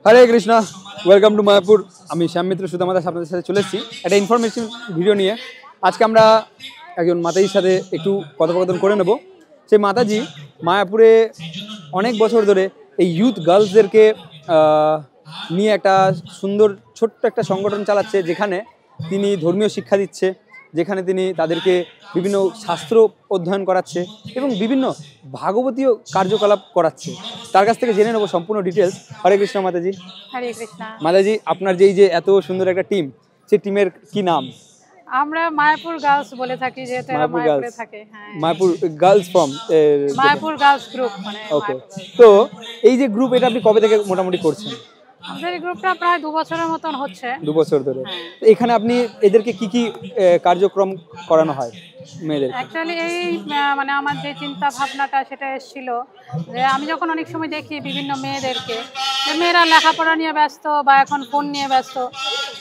Hare Krishna, welcome to Mayapur. আমি শ্যাম মিত্র সুদামাদাস আপনাদের সাথে চলে এসেছি একটা ইনফরমেশন ভিডিও নিয়ে। আজকে আমরা একজন মাতাজির সাথে একটু কথোপকথন করে নেব। সেই মাতাজি মায়াপুরে অনেক বছর ধরে এই ইউথ গার্লসদেরকে নিয়ে একটা সুন্দর ছোট্ট একটা সংগঠন চালাচ্ছে, যেখানে তিনি ধর্মীয় শিক্ষা দিচ্ছে, যেখানে তিনি তাদেরকে বিভিন্ন শাস্ত্র অধ্যয়ন করাচ্ছে এবং বিভিন্ন ভাগবতীয় কার্যকলাপ করাচ্ছে। তার কাছ থেকে জেনে নেবো সম্পূর্ণ ডিটেলস। হরে কৃষ্ণ মাতাজি। হরে কৃষ্ণ। মাতাজি, আপনার যে এত সুন্দর একটা টিম, সেই টিমের কি নাম? আমরা মায়াপুর গার্লস বলে থাকি, যেহেতু এরা মায়াপুরে থাকে। হ্যাঁ, Mayapur girls from Mayapur girls group মানে। ওকে, তো এই যে গ্রুপ, এটা আপনি কবে থেকে মোটামুটি করছেন? আমাদের এই গ্রুপটা প্রায় 2 বছরের মতন হচ্ছে। 2 বছর ধরে। এখানে আপনি এদেরকে কি কি কার্যক্রম করানো হয় মেয়েদের? অ্যাকচুয়ালি এই মানে আমার যে চিন্তা ভাবনাটা সেটা এসেছিল যে আমি যখন অনেক সময় দেখি বিভিন্ন মেয়েদেরকে, মেয়েরা লেখাপড়া নিয়ে ব্যস্ত বা এখন ফোন নিয়ে ব্যস্ত,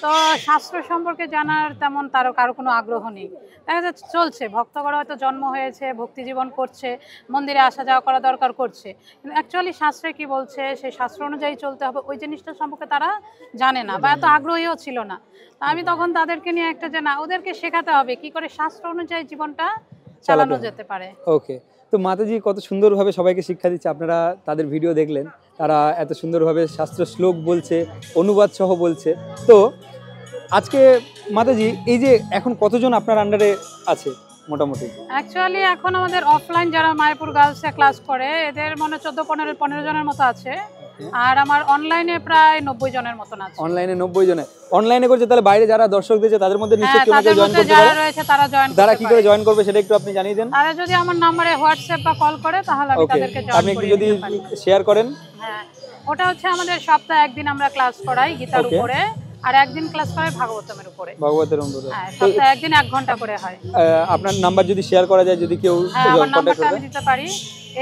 তো শাস্ত্র সম্পর্কে জানার তেমন কারো কোনো আগ্রহ নেই। দেখা যাচ্ছে চলছে, ভক্তগণ হয়তো জন্ম হয়েছে, ভক্তি জীবন করছে, মন্দিরে আসা যাওয়া করা দরকার করছে, কিন্তু অ্যাকচুয়ালি শাস্ত্রে কি বলছে, সেই শাস্ত্র অনুযায়ী চলতে হবে, ওই জিনিসটা সম্পর্কে তারা জানে না বা এত আগ্রহীও ছিল না। আমি তখন তাদেরকে নিয়ে একটা যে না, ওদেরকে শেখাতে হবে কি করে শাস্ত্র অনুযায়ী জীবনটা চালানো যেতে পারে। ওকে, তো মাতাজি কত সুন্দরভাবে সবাইকে শিক্ষা দিচ্ছে। আপনারা তাদের ভিডিও দেখলেন, তারা এত সুন্দরভাবে শাস্ত্র শ্লোক বলছে, অনুবাদ সহ বলছে। তো আজকে মাতাজি, এই যে এখন কতজন আপনার আন্ডারে আছে মোটামুটি? অ্যাকচুয়ালি এখন আমাদের অফলাইন যারা মায়াপুর গার্লসে ক্লাস করে, এদের মনে 14-15 জনের মতো আছে। আর আমার অনলাইনে প্রায় 90 জনের মতন আছে। অনলাইনে 90 জনের অনলাইনে করছে, তাহলে বাইরে যারা দর্শক দিয়েছে তাদের মধ্যে নিশ্চয়ই কেউ কেউ জয়েন করতে পারে। রয়েছে তারা জয়েন করতে পারে। তারা কি করে জয়েন করবে সেটা একটু আপনি জানিয়ে দেন। তারা যদি আমার নম্বরে হোয়াটসঅ্যাপ বা কল করে তাহলে আমি তাদেরকে জয়েন আপনি একটু যদি শেয়ার করেন। হ্যাঁ, ওটা হচ্ছে আমাদের সপ্তাহে একদিন আমরা ক্লাস করাই গীতার উপরে, আর একদিন ক্লাস করাই ভাগবতের উপরে। ভাগবতের উপরে সপ্তাহে একদিন 1 ঘন্টা করে হয়। আপনার নাম্বার যদি শেয়ার করা যায়, যদি কেউ কন্টাক্ট করতে দিতে পারি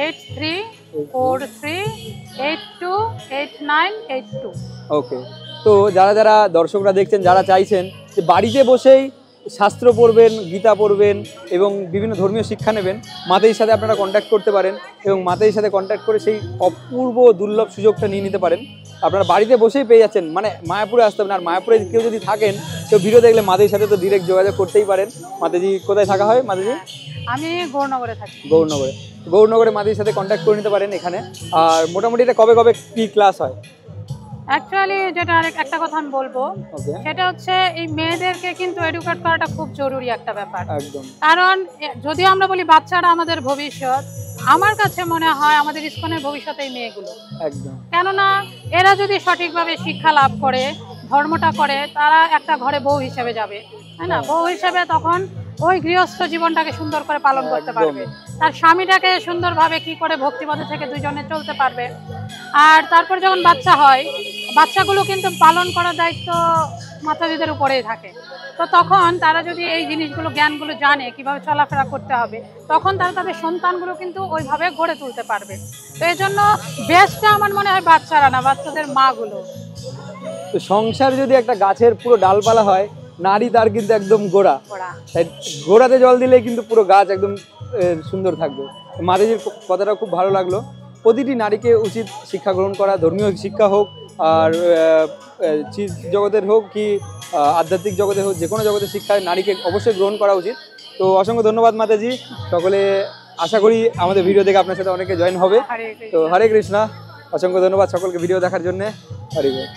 8343828982। ওকে, তো যারা যারা দর্শকরা দেখছেন, যারা চাইছেন যে বাড়িতে বসেই শাস্ত্র পড়বেন, গীতা পড়বেন এবং বিভিন্ন ধর্মীয় শিক্ষা নেবেন, মাতাজির সাথে আপনারা কন্ট্যাক্ট করতে পারেন এবং মাতাজির সাথে কন্ট্যাক্ট করে সেই অপূর্ব দুর্লভ সুযোগটা নিয়ে নিতে পারেন। আপনারা বাড়িতে বসেই পেয়ে যাচ্ছেন, মানে মায়াপুরে আসতে হবে না। আর মায়াপুরে কেউ যদি থাকেন, তো ভিডিও দেখলে মাতাজির সাথে তো ডিরেক্ট যোগাযোগ করতেই পারেন। মাতাজি কোথায় থাকা হয় মাতাজি? আমি গৌরনগরে থাকি। গৌরনগরে মাতাজির সাথে কন্ট্যাক্ট করে নিতে পারেন এখানে। আর মোটামুটি এটা কবে কবে কি ক্লাস হয়? অ্যাকচুয়ালি যেটা একটা কথা আমি বলবো, সেটা হচ্ছে এই মেয়েদেরকে কিন্তু এডুকেট করাটা খুব জরুরি একটা ব্যাপার। কারণ যদিও আমরা বলি বাচ্চারা আমাদের ভবিষ্যৎ, আমার কাছে মনে হয় আমাদের ইস্কনের ভবিষ্যৎ এই মেয়েগুলো। কেননা এরা যদি সঠিকভাবে শিক্ষা লাভ করে, ধর্মটা করে, তারা একটা ঘরে বউ হিসেবে যাবে, তাই না? বউ হিসেবে তখন ওই গৃহস্থ জীবনটাকে সুন্দর করে পালন করতে পারবে, তার স্বামীটাকে সুন্দরভাবে কি করে ভক্তিপথে থেকে দুজনে চলতে পারবে। আর তারপর যখন বাচ্চা হয়, বাচ্চাগুলো কিন্তু পালন করার দায়িত্ব মাতাজিদের উপরেই থাকে। তো তখন তারা যদি এই জিনিসগুলো, জ্ঞানগুলো জানে কিভাবে চলাফেরা করতে হবে, তখন তারা তাদের সন্তানগুলো কিন্তু ওইভাবে গড়ে তুলতে পারবে। তো এই জন্য বেস্টটা আমার মনে হয় বাচ্চারা না, বাচ্চাদের মাগুলো। তো সংসার যদি একটা গাছের পুরো ডালপালা হয়, নারী তার কিন্তু একদম গোড়া। গোড়াতে জল দিলে কিন্তু পুরো গাছ একদম সুন্দর থাকবে। মাতাজির কথাটা খুব ভালো লাগলো। প্রতিটি নারীকে উচিত শিক্ষা গ্রহণ করা, ধর্মীয় শিক্ষা হোক আর চিজ জগতের হোক কি আধ্যাত্মিক জগতে হোক, যে কোনো জগতের শিক্ষায় নারীকে অবশ্যই গ্রহণ করা উচিত। তো অসংখ্য ধন্যবাদ মাতাজি। সকলে আশা করি আমাদের ভিডিও দেখে আপনার সাথে অনেকে জয়েন হবে। তো হরে কৃষ্ণা, অসংখ্য ধন্যবাদ সকলকে ভিডিও দেখার জন্য। হরে কৃষ্ণ।